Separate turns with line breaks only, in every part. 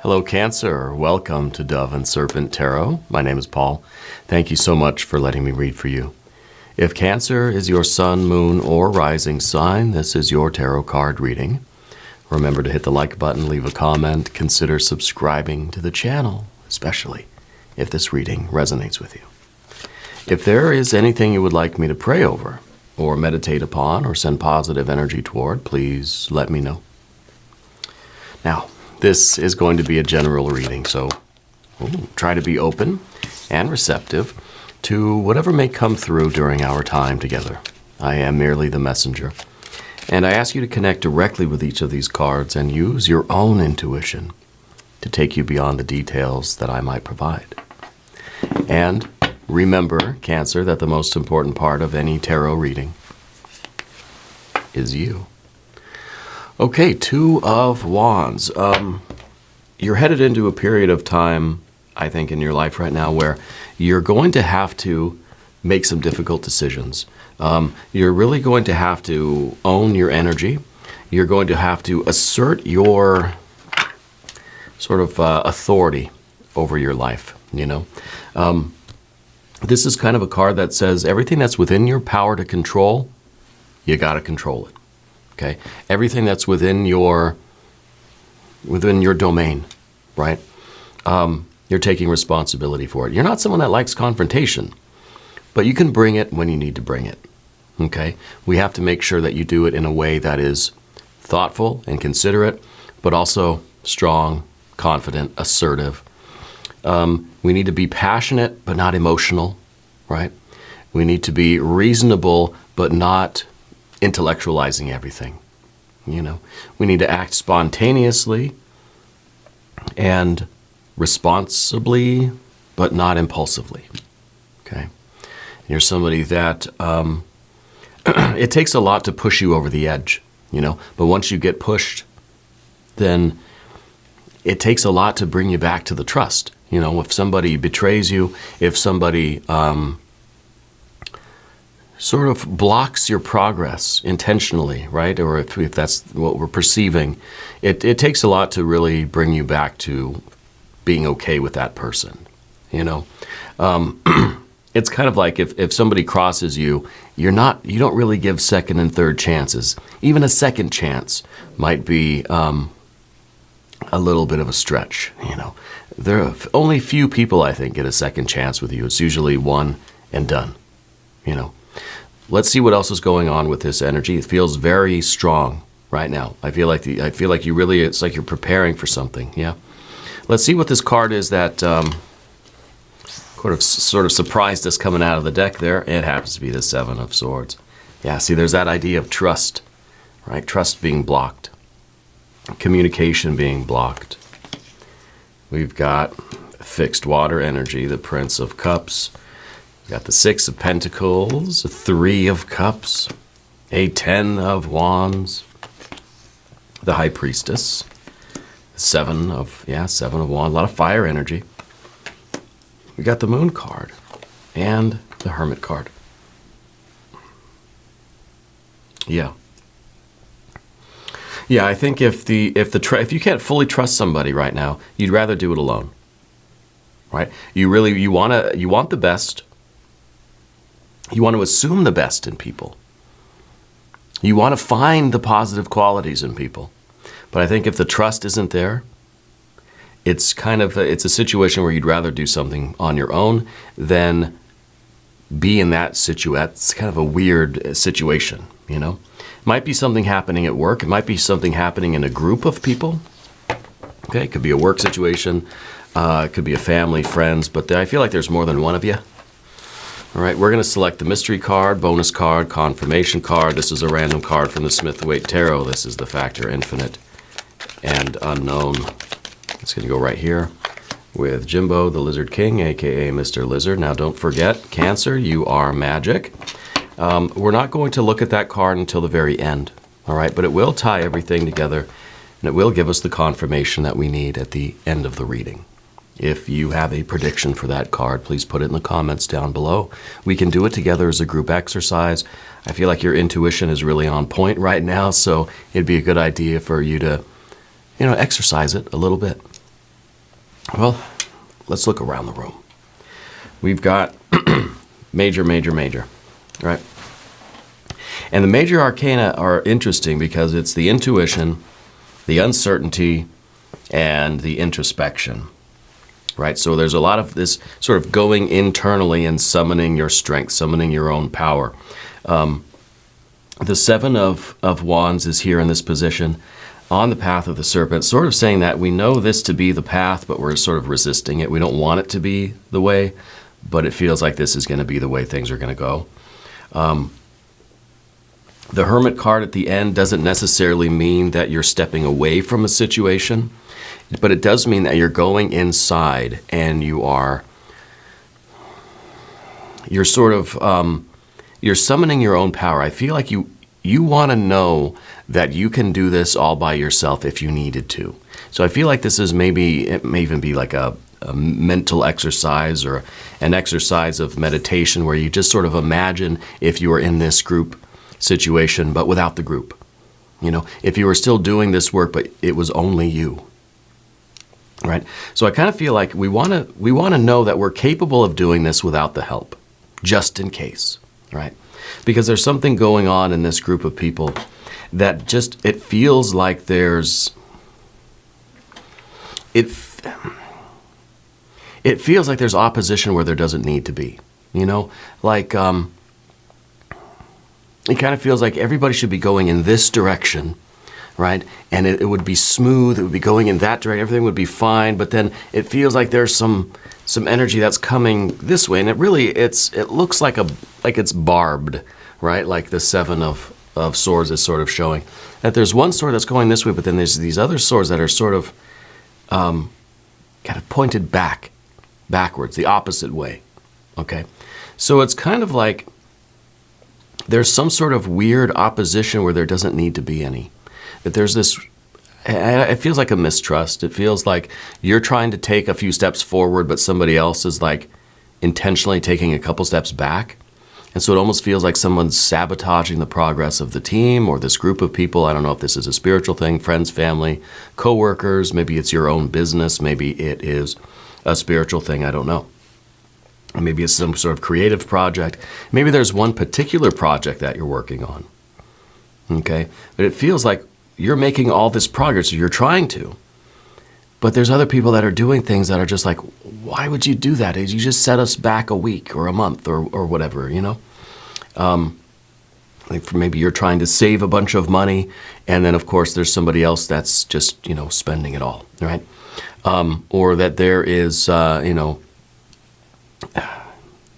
Hello, Cancer. Welcome to Dove and Serpent Tarot. My name is Paul. Thank you so much for letting me read for you. If Cancer is your sun, moon, or rising sign, this is your tarot card reading. Remember to hit the like button, leave a comment, consider subscribing to the channel, especially if this reading resonates with you. If there is anything you would like me to pray over, or meditate upon, or send positive energy toward, please let me know. Now, this is going to be a general reading, so try to be open and receptive to whatever may come through during our time together. I am merely the messenger, and I ask you to connect directly with each of these cards and use your own intuition to take you beyond the details that I might provide. And remember, Cancer, that the most important part of any tarot reading is you. Okay, Two of Wands. You're headed into a period of time, I think, in your life right now where you're going to have to make some difficult decisions. You're really going to have to own your energy. You're going to have to assert your sort of authority over your life, you know. This is kind of a card that says everything that's within your power to control, you got to control it. Okay, everything that's within your domain, right? You're taking responsibility for it. You're not someone that likes confrontation, but you can bring it when you need to bring it. Okay, we have to make sure that you do it in a way that is thoughtful and considerate, but also strong, confident, assertive. We need to be passionate, but not emotional, right? We need to be reasonable, but not intellectualizing everything. You know, we need to act spontaneously and responsibly, but not impulsively. Okay, you're somebody that it takes a lot to push you over the edge, you know, but once you get pushed, then it takes a lot to bring you back to the trust. You know, if somebody betrays you, if somebody sort of blocks your progress intentionally, right? Or if that's what we're perceiving, it takes a lot to really bring you back to being okay with that person, you know? It's kind of like if somebody crosses you, you don't really give second and third chances. Even a second chance might be a little bit of a stretch, you know? There are only few people, I think, get a second chance with you. It's usually one and done, you know? Let's see what else is going on with this energy. It feels very strong right now. I feel like you really, it's like you're preparing for something, yeah? Let's see what this card is that sort of surprised us coming out of the deck there. It happens to be the Seven of Swords. Yeah, see, there's that idea of trust, right? Trust being blocked. Communication being blocked. We've got fixed water energy, the Prince of Cups. We've got the Six of Pentacles, the Three of Cups, a Ten of Wands, the High Priestess, Seven of Wands, a lot of fire energy. We got the Moon card and the Hermit card. Yeah. Yeah, I think if you can't fully trust somebody right now, you'd rather do it alone. Right? You want the best. You want to assume the best in people. You want to find the positive qualities in people. But I think if the trust isn't there, it's a situation where you'd rather do something on your own than be in that situation. It's kind of a weird situation, you know? It might be something happening at work. It might be something happening in a group of people. Okay, it could be a work situation. It could be a family, friends, but I feel like there's more than one of you. All right, we're going to select the mystery card, bonus card, confirmation card. This is a random card from the Smith-Waite Tarot. This is the factor infinite and unknown. It's going to go right here with Jimbo, the Lizard King, aka Mr. Lizard. Now don't forget, Cancer, you are magic. We're not going to look at that card until the very end, all right? But it will tie everything together, and it will give us the confirmation that we need at the end of the reading. If you have a prediction for that card, please put it in the comments down below. We can do it together as a group exercise. I feel like your intuition is really on point right now, so it'd be a good idea for you to, exercise it a little bit. Well, let's look around the room. We've got major, major, major, right? And the major arcana are interesting because it's the intuition, the uncertainty, and the introspection, right? So there's a lot of this sort of going internally and summoning your strength, summoning your own power. The Seven of Wands is here in this position on the path of the serpent, sort of saying that we know this to be the path, but we're sort of resisting it. We don't want it to be the way, but it feels like this is going to be the way things are going to go. The Hermit card at the end doesn't necessarily mean that you're stepping away from a situation, but it does mean that you're going inside and you're sort of, you're summoning your own power. I feel like you want to know that you can do this all by yourself if you needed to. So I feel like this is it may even be like a mental exercise or an exercise of meditation where you just sort of imagine if you were in this group situation, but without the group. You know, if you were still doing this work, but it was only you. Right? So I kind of feel like we want to know that we're capable of doing this without the help, just in case, right? Because there's something going on in this group of people that just, it feels like it feels like there's opposition where there doesn't need to be, you know? Like, it kind of feels like everybody should be going in this direction, right? And it would be smooth, it would be going in that direction, everything would be fine, but then it feels like there's some energy that's coming this way, and it looks like it's barbed, right? Like the Seven of Swords is sort of showing that there's one sword that's going this way, but then there's these other swords that are sort of kind of pointed backwards, the opposite way, okay? So it's kind of like there's some sort of weird opposition where there doesn't need to be any. That there's this, it feels like a mistrust. It feels like you're trying to take a few steps forward, but somebody else is like intentionally taking a couple steps back. And so it almost feels like someone's sabotaging the progress of the team or this group of people. I don't know if this is a spiritual thing, friends, family, coworkers, maybe it's your own business, maybe it is a spiritual thing, I don't know. Maybe it's some sort of creative project. Maybe there's one particular project that you're working on, okay? But it feels like you're making all this progress, or you're trying to, but there's other people that are doing things that are just like, why would you do that? You just set us back a week or a month or whatever, you know? Like maybe you're trying to save a bunch of money, and then of course there's somebody else that's just, you know, spending it all, right? Or that there is,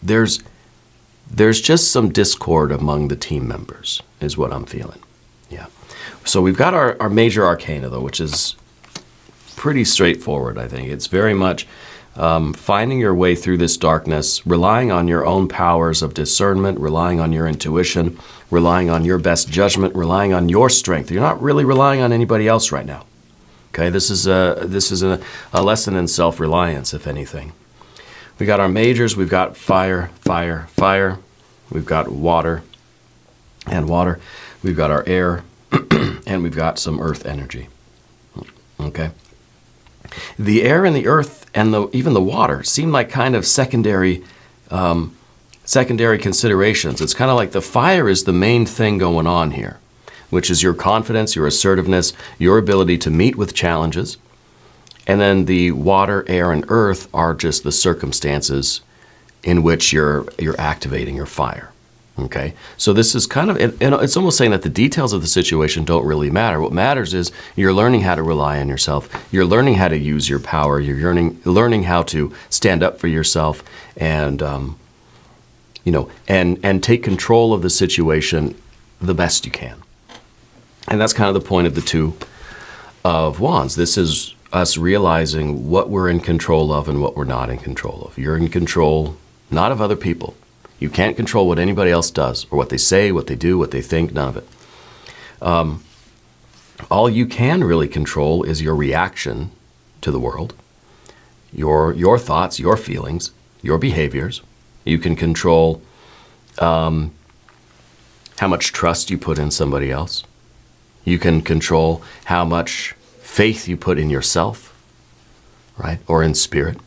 there's just some discord among the team members is what I'm feeling, yeah. So we've got our major arcana though, which is pretty straightforward, I think. It's very much finding your way through this darkness, relying on your own powers of discernment, relying on your intuition, relying on your best judgment, relying on your strength. You're not really relying on anybody else right now. Okay, this is a lesson in self-reliance, if anything. We got our majors. We've got fire, fire, fire. We've got water and water. We've got our air, and we've got some earth energy. Okay. The air and the earth and even the water seem like kind of secondary considerations. It's kind of like the fire is the main thing going on here, which is your confidence, your assertiveness, your ability to meet with challenges. And then the water, air, and earth are just the circumstances in which you're activating your fire. Okay, so this is kind of, it's almost saying that the details of the situation don't really matter. What matters is you're learning how to rely on yourself. You're learning how to use your power. You're learning how to stand up for yourself and, and take control of the situation the best you can. And that's kind of the point of the Two of Wands. This is us realizing what we're in control of and what we're not in control of. You're in control, not of other people. You can't control what anybody else does, or what they say, what they do, what they think, none of it. All you can really control is your reaction to the world, your thoughts, your feelings, your behaviors. You can control how much trust you put in somebody else. You can control how much faith you put in yourself, right? Or in spirit.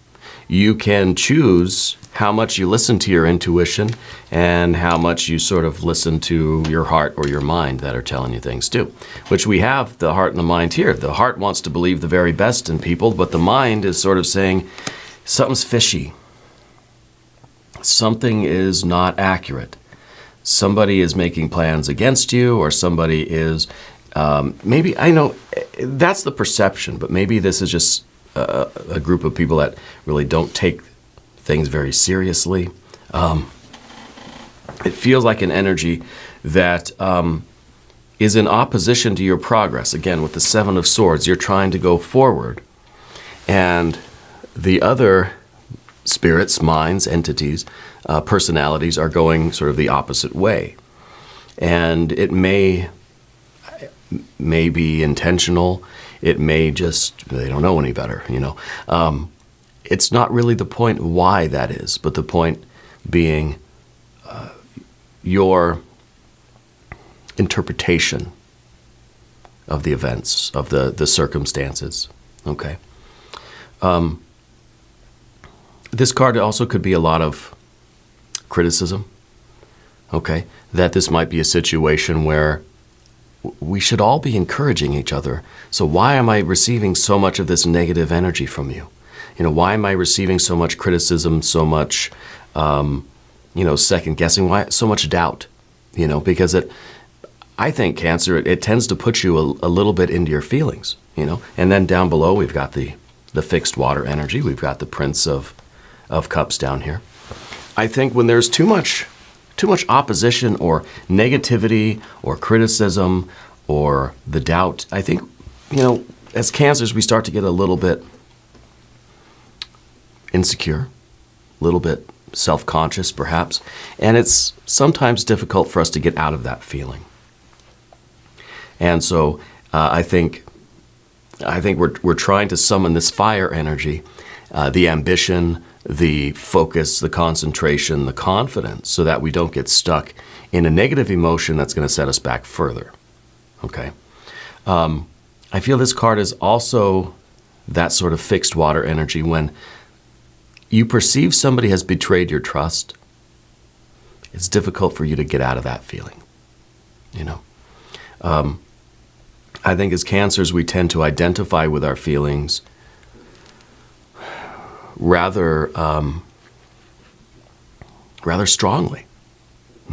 You can choose how much you listen to your intuition and how much you sort of listen to your heart or your mind that are telling you things too, which we have the heart and the mind here. The heart wants to believe the very best in people, but the mind is sort of saying something's fishy. Something is not accurate. Somebody is making plans against you, or somebody is, maybe, I know that's the perception, but maybe this is just a group of people that really don't take things very seriously. It feels like an energy that is in opposition to your progress. Again, with the Seven of Swords, you're trying to go forward. And the other spirits, minds, entities, personalities are going sort of the opposite way. And it may be intentional. It may just, they don't know any better, you know. It's not really the point why that is, but the point being your interpretation of the events, of the circumstances, okay? This card also could be a lot of criticism, okay? That this might be a situation where we should all be encouraging each other. So why am I receiving so much of this negative energy from you? You know, why am I receiving so much criticism, so much, second guessing? Why so much doubt? You know, because I think Cancer, it tends to put you a little bit into your feelings, you know. And then down below, we've got the fixed water energy. We've got the Prince of Cups down here. I think when there's too much opposition or negativity or criticism or the doubt, I think, you know, as Cancers, we start to get a little bit insecure, a little bit self-conscious perhaps, and it's sometimes difficult for us to get out of that feeling. And so I think we're trying to summon this fire energy, the ambition, the focus, the concentration, the confidence, so that we don't get stuck in a negative emotion that's going to set us back further. Okay. I feel this card is also that sort of fixed water energy. When you perceive somebody has betrayed your trust, it's difficult for you to get out of that feeling. You know, I think as Cancers, we tend to identify with our feelings rather strongly,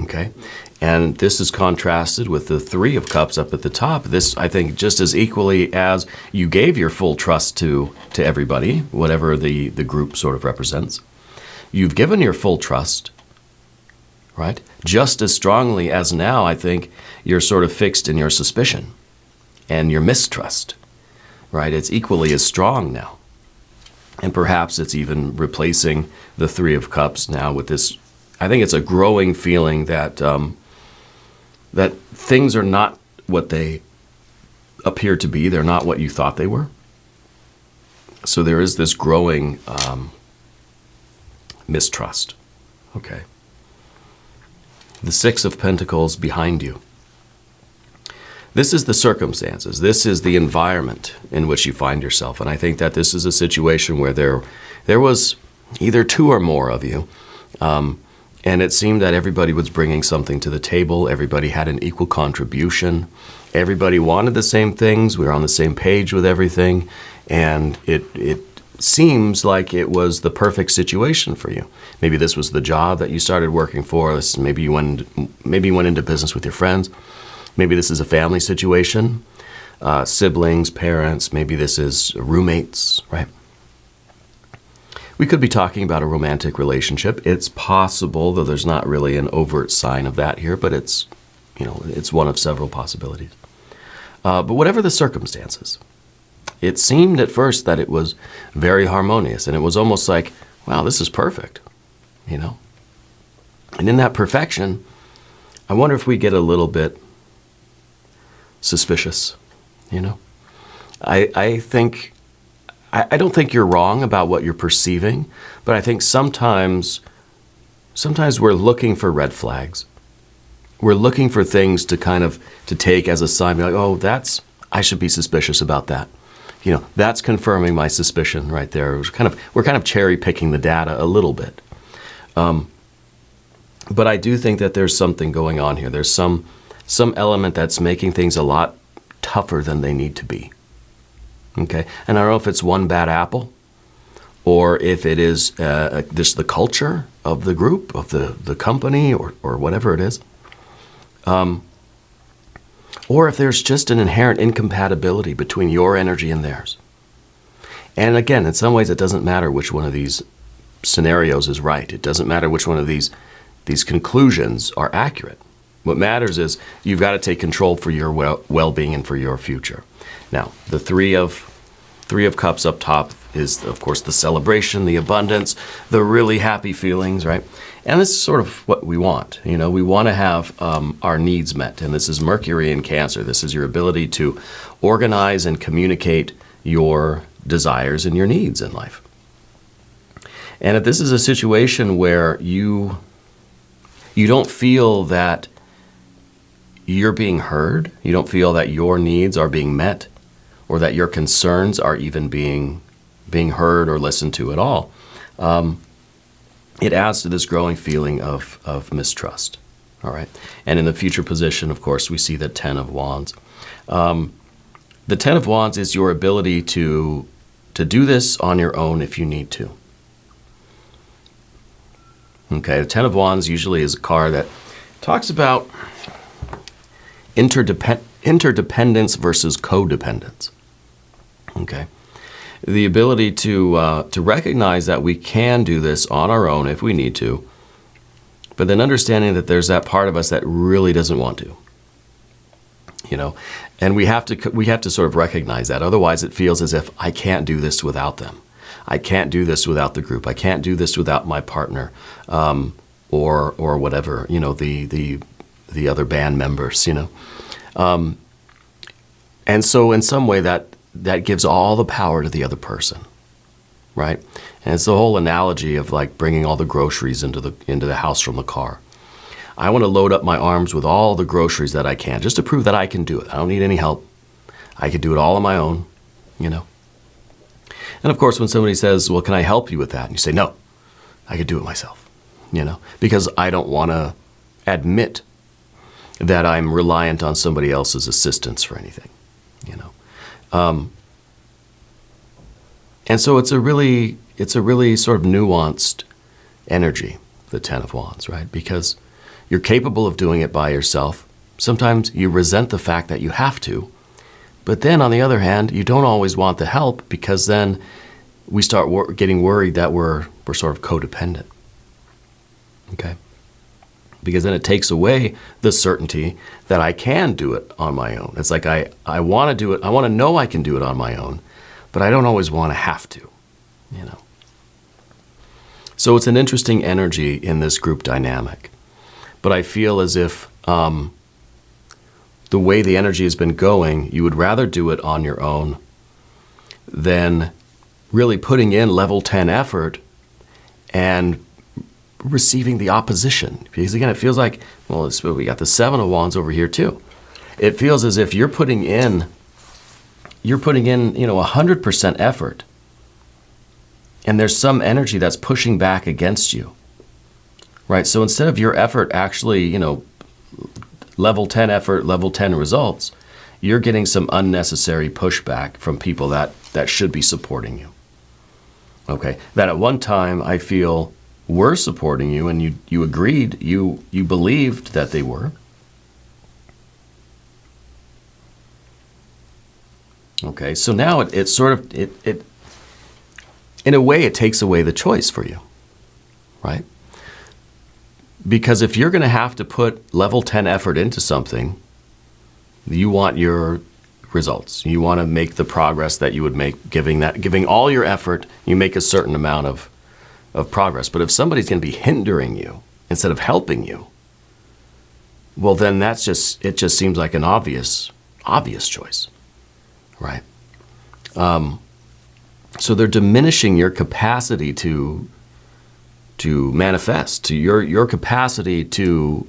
okay? And this is contrasted with the Three of Cups up at the top. This, I think, just as equally as you gave your full trust to everybody, whatever the group sort of represents, you've given your full trust, right? Just as strongly as now, I think, you're sort of fixed in your suspicion and your mistrust, right? It's equally as strong now. And perhaps it's even replacing the Three of Cups now with this. I think it's a growing feeling that that things are not what they appear to be. They're not what you thought they were. So there is this growing mistrust. Okay. The Six of Pentacles behind you. This is the circumstances. This is the environment in which you find yourself. And I think that this is a situation where there was either two or more of you. And it seemed that everybody was bringing something to the table. Everybody had an equal contribution. Everybody wanted the same things. We were on the same page with everything. And it seems like it was the perfect situation for you. Maybe this was the job that you started working for. Maybe you went into business with your friends. Maybe this is a family situation, siblings, parents. Maybe this is roommates, right? We could be talking about a romantic relationship. It's possible, though there's not really an overt sign of that here, but it's one of several possibilities. But whatever the circumstances, it seemed at first that it was very harmonious, and it was almost like, wow, this is perfect, you know? And in that perfection, I wonder if we get a little bit suspicious, you know? I don't think you're wrong about what you're perceiving, but I think sometimes we're looking for red flags. We're looking for things to take as a sign, be like, oh, I should be suspicious about that. that's confirming my suspicion right there. We're kind of cherry picking the data a little bit. But I do think that there's something going on here. There's some element that's making things a lot tougher than they need to be. Okay, and I don't know if it's one bad apple, or if it is just the culture of the group, of the company, or whatever it is. Or if there's just an inherent incompatibility between your energy and theirs. And again, in some ways, it doesn't matter which one of these scenarios is right. It doesn't matter which one of these conclusions are accurate. What matters is you've got to take control for your well-being and for your future. Now, the Three of Cups up top is, of course, the celebration, the abundance, the really happy feelings, right? And this is sort of what we want. We want to have our needs met. And this is Mercury in Cancer. This is your ability to organize and communicate your desires and your needs in life. And if this is a situation where you don't feel that you're being heard, you don't feel that your needs are being met, or that your concerns are even being heard or listened to at all, it adds to this growing feeling of mistrust. All right. And in the future position, of course, we see the Ten of Wands. The Ten of Wands is your ability to do this on your own if you need to. Okay, the Ten of Wands usually is a card that talks about interdependence versus codependence. Okay, the ability to recognize that we can do this on our own if we need to, but then understanding that there's that part of us that really doesn't want to. And we have to sort of recognize that. Otherwise, it feels as if I can't do this without them. I can't do this without the group. I can't do this without my partner, or whatever. The other band members. And so in some way that gives all the power to the other person, right? And it's the whole analogy of like bringing all the groceries into the house from the car. I want to load up my arms with all the groceries that I can, just to prove that I can do it. I don't need any help. I can do it all on my own, And of course, when somebody says, well, can I help you with that? And you say, no, I could do it myself, because I don't want to admit that I'm reliant on somebody else's assistance for anything, And so it's a really sort of nuanced energy, the Ten of Wands, right? Because you're capable of doing it by yourself. Sometimes you resent the fact that you have to, but then on the other hand, you don't always want the help, because then we start getting worried that we're sort of codependent. Okay? Because then it takes away the certainty that I can do it on my own. It's like I want to do it. I want to know I can do it on my own, but I don't always want to have to, So it's an interesting energy in this group dynamic. But I feel as if the way the energy has been going, you would rather do it on your own than really putting in level 10 effort and receiving the opposition. Because again, it feels like, well, we got the Seven of Wands over here too. It feels as if you're putting in 100% effort, and there's some energy that's pushing back against you. Right? So instead of your effort actually, level 10 effort, level 10 results, you're getting some unnecessary pushback from people that should be supporting you. Okay? That at one time I feel were supporting you, and you agreed, you believed that they were. Okay, so now it sort of in a way it takes away the choice for you, right? Because if you're going to have to put level 10 effort into something, you want your results. You want to make the progress that you would make giving all your effort. You make a certain amount of progress. But if somebody's going to be hindering you instead of helping you, well, then it just seems like an obvious choice, right? So they're diminishing your capacity to manifest, to your capacity to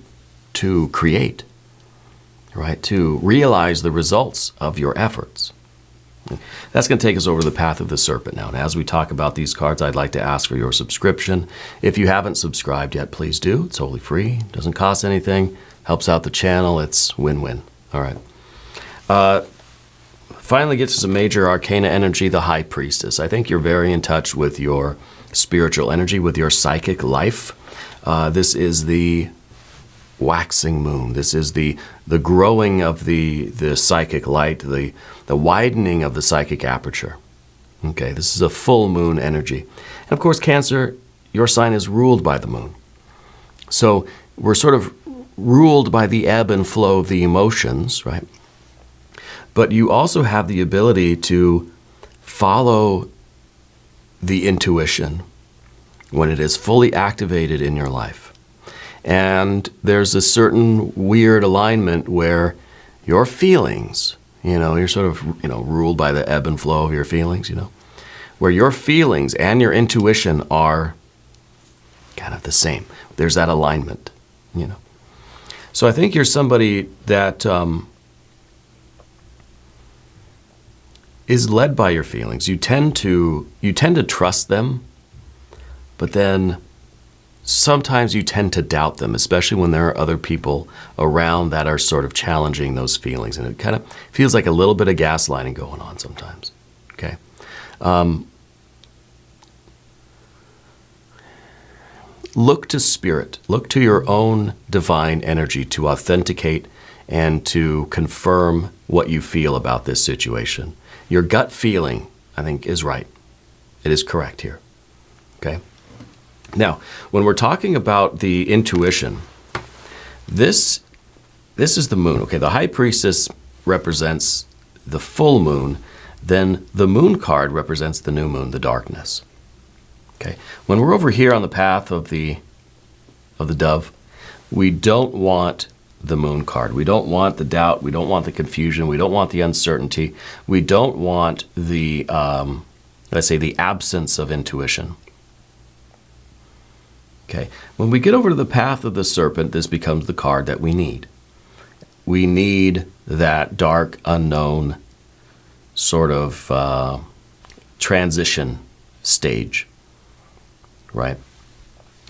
create, right? To realize the results of your efforts. That's going to take us over to the path of the serpent now. And as we talk about these cards, I'd like to ask for your subscription. If you haven't subscribed yet, please do. It's totally free. Doesn't cost anything. Helps out the channel. It's win-win. All right. Finally get to some major arcana energy, the High Priestess. I think you're very in touch with your spiritual energy, with your psychic life. This is the waxing moon. This is the growing of the psychic light, the widening of the psychic aperture. Okay, this is a full moon energy. And of course, Cancer, your sign is ruled by the moon. So we're sort of ruled by the ebb and flow of the emotions, right? But you also have the ability to follow the intuition when it is fully activated in your life. And there's a certain weird alignment where your feelings, you're sort of, ruled by the ebb and flow of your feelings, where your feelings and your intuition are kind of the same. There's that alignment, So I think you're somebody that is led by your feelings. You tend to trust them, but then sometimes you tend to doubt them, especially when there are other people around that are sort of challenging those feelings. And it kind of feels like a little bit of gaslighting going on sometimes. Okay. Look to spirit. Look to your own divine energy to authenticate and to confirm what you feel about this situation. Your gut feeling, I think, is right. It is correct here. Okay? Now, when we're talking about the intuition, this is the moon. Okay, the High Priestess represents the full moon. Then the moon card represents the new moon, the darkness. Okay, when we're over here on the path of the dove, we don't want the moon card. We don't want the doubt. We don't want the confusion. We don't want the uncertainty. We don't want the, let's say, the absence of intuition. Okay, when we get over to the path of the serpent, this becomes the card that we need. We need that dark, unknown sort of transition stage, right?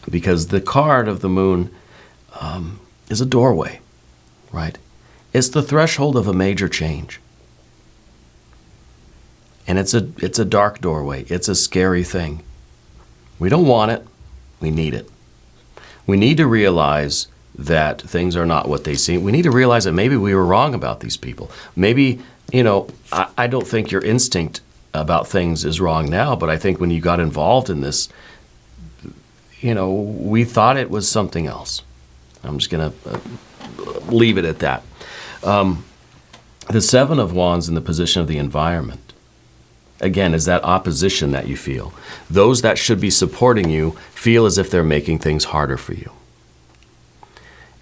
Because the card of the moon is a doorway, right? It's the threshold of a major change. And it's a dark doorway. It's a scary thing. We don't want it. We need it. We need to realize that things are not what they seem. We need to realize that maybe we were wrong about these people. Maybe, I don't think your instinct about things is wrong now, but I think when you got involved in this, we thought it was something else. I'm just going to leave it at that. The Seven of Wands in the position of the environment, again, is that opposition that you feel. Those that should be supporting you feel as if they're making things harder for you.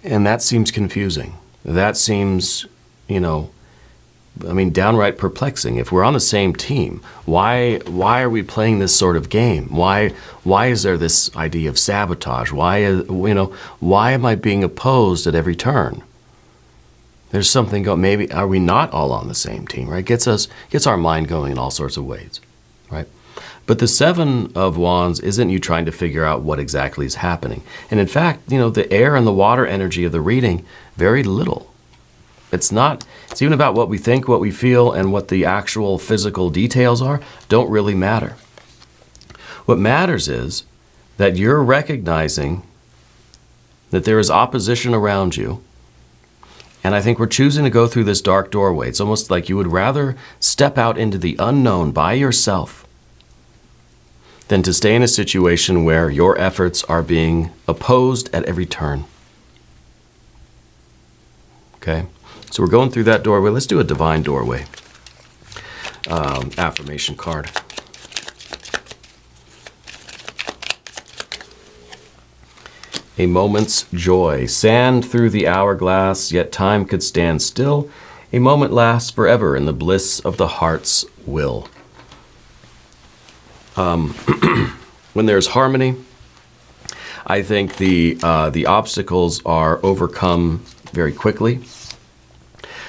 And that seems confusing. That seems, downright perplexing. If we're on the same team, why are we playing this sort of game? Why is there this idea of sabotage? Why am I being opposed at every turn? There's something going. Maybe are we not all on the same team? Right? Gets our mind going in all sorts of ways, right? But the Seven of Wands isn't you trying to figure out what exactly is happening. And in fact, the air and the water energy of the reading, very little. It's even about what we think, what we feel, and what the actual physical details are don't really matter. What matters is that you're recognizing that there is opposition around you. And I think we're choosing to go through this dark doorway. It's almost like you would rather step out into the unknown by yourself than to stay in a situation where your efforts are being opposed at every turn. Okay? So we're going through that doorway. Let's do a divine doorway affirmation card. A moment's joy. Sand through the hourglass, yet time could stand still. A moment lasts forever in the bliss of the heart's will. When there's harmony, I think the obstacles are overcome very quickly.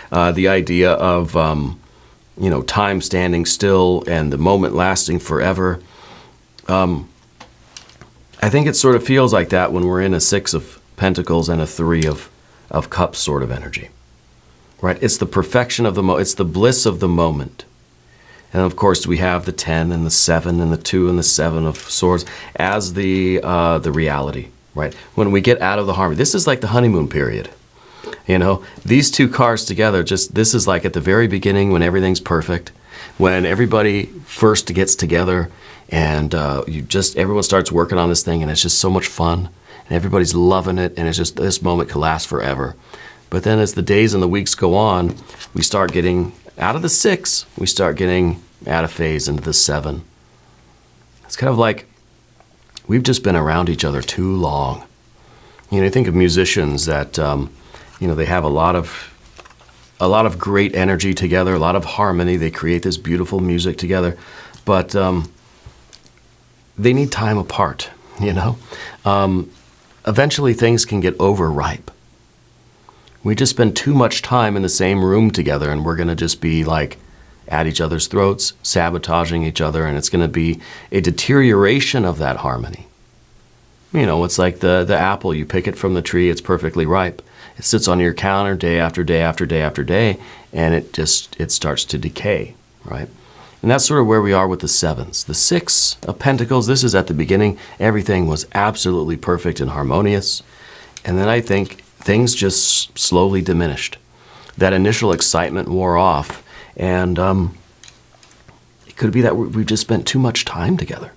The idea of time standing still and the moment lasting forever. I think it sort of feels like that when we're in a 6 of Pentacles and a 3 of Cups sort of energy, right? It's the perfection of the it's the bliss of the moment. And of course, we have the 10 and the 7 and the 2 and the 7 of Swords as the reality, right? When we get out of the harmony, this is like the honeymoon period. These two cards together, this is like at the very beginning when everything's perfect, when everybody first gets together and everyone starts working on this thing and it's just so much fun and everybody's loving it and it's just this moment can last forever. But then as the days and the weeks go on, we start getting out of the 6, we start getting out of phase into the 7. It's kind of like we've just been around each other too long. You think of musicians that, they have a lot of great energy together, a lot of harmony. They create this beautiful music together, but they need time apart, Eventually things can get overripe. We just spend too much time in the same room together and we're going to just be like at each other's throats, sabotaging each other, and it's going to be a deterioration of that harmony. It's like the apple. You pick it from the tree, it's perfectly ripe. It sits on your counter day after day after day after day, and it starts to decay, right? And that's sort of where we are with the 7s. The 6 of Pentacles, this is at the beginning. Everything was absolutely perfect and harmonious. And then I think things just slowly diminished. That initial excitement wore off, and it could be that we've just spent too much time together,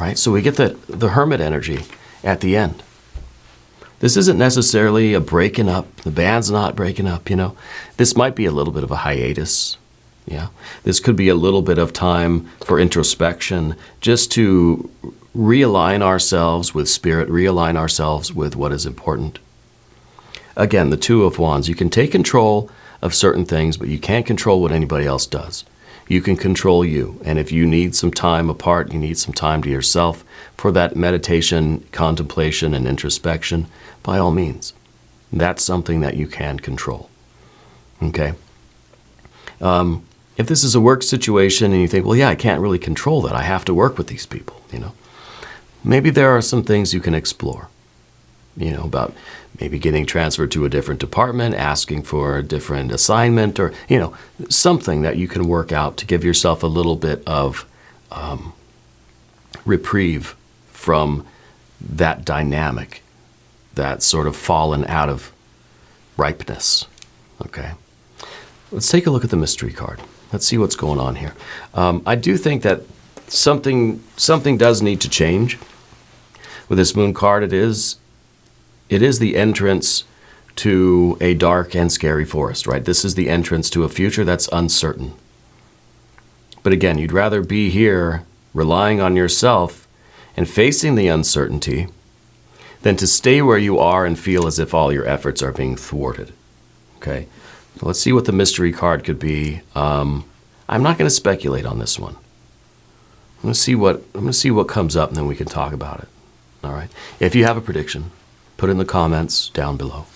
right? So we get the Hermit energy at the end. This isn't necessarily a breaking up. The band's not breaking up, This might be a little bit of a hiatus, yeah. This could be a little bit of time for introspection, just to realign ourselves with spirit, realign ourselves with what is important. Again, the 2 of Wands. You can take control of certain things, but you can't control what anybody else does. You can control you. And if you need some time apart, you need some time to yourself for that meditation, contemplation, and introspection, by all means. That's something that you can control. Okay? If this is a work situation and you think, well, yeah, I can't really control that. I have to work with these people, Maybe there are some things you can explore, about maybe getting transferred to a different department, asking for a different assignment, or, something that you can work out to give yourself a little bit of reprieve from that dynamic, that sort of fallen out of ripeness. Okay? Let's take a look at the mystery card. Let's see what's going on here. I do think that something does need to change. With this moon card, it is the entrance to a dark and scary forest, right? This is the entrance to a future that's uncertain. But again, you'd rather be here relying on yourself and facing the uncertainty than to stay where you are and feel as if all your efforts are being thwarted. Okay? Let's see what the mystery card could be. I'm not going to speculate on this one. I'm going to see what comes up, and then we can talk about it. All right. If you have a prediction, put it in the comments down below.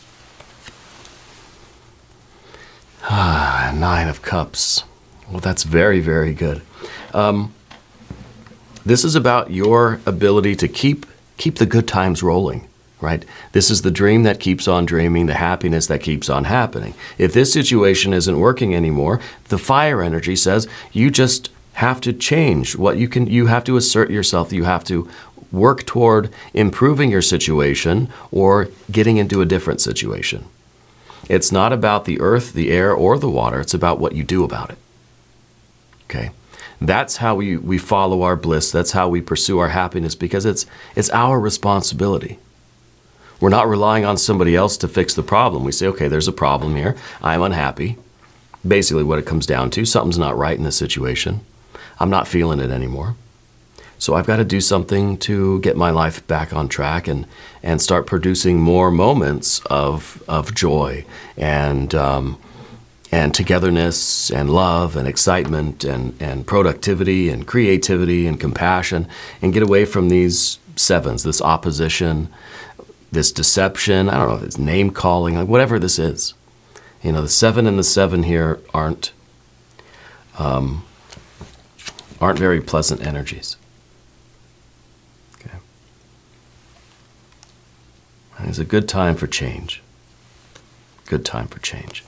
9 of Cups. Well, that's very, very good. This is about your ability to keep the good times rolling, right? This is the dream that keeps on dreaming, the happiness that keeps on happening. If this situation isn't working anymore, the fire energy says you just have to change what you can. You have to assert yourself. You have to work toward improving your situation or getting into a different situation. It's not about the earth, the air, or the water. It's about what you do about it. Okay? That's how we follow our bliss. That's how we pursue our happiness, because it's our responsibility. We're not relying on somebody else to fix the problem. We say, okay, there's a problem here. I'm unhappy. Basically what it comes down to, something's not right in this situation. I'm not feeling it anymore. So I've got to do something to get my life back on track and start producing more moments of joy and togetherness and love and excitement and productivity and creativity and compassion, and get away from these sevens, this opposition, this deception. I don't know if it's name calling, like whatever this is. You know, the 7 and the 7 here aren't aren't very pleasant energies. Okay. And it's a good time for change. Good time for change.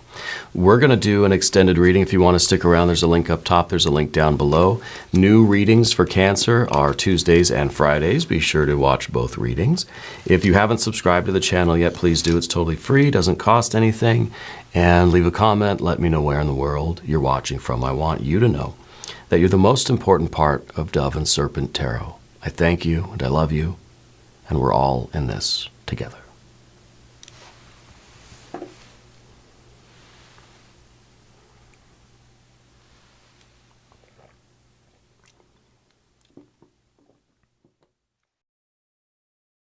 We're going to do an extended reading. If you want to stick around, there's a link up top. There's a link down below. New readings for Cancer are Tuesdays and Fridays. Be sure to watch both readings. If you haven't subscribed to the channel yet, please do. It's totally free. Doesn't cost anything. And leave a comment. Let me know where in the world you're watching from. I want you to know that you're the most important part of Dove and Serpent Tarot. I thank you and I love you. And we're all in this together.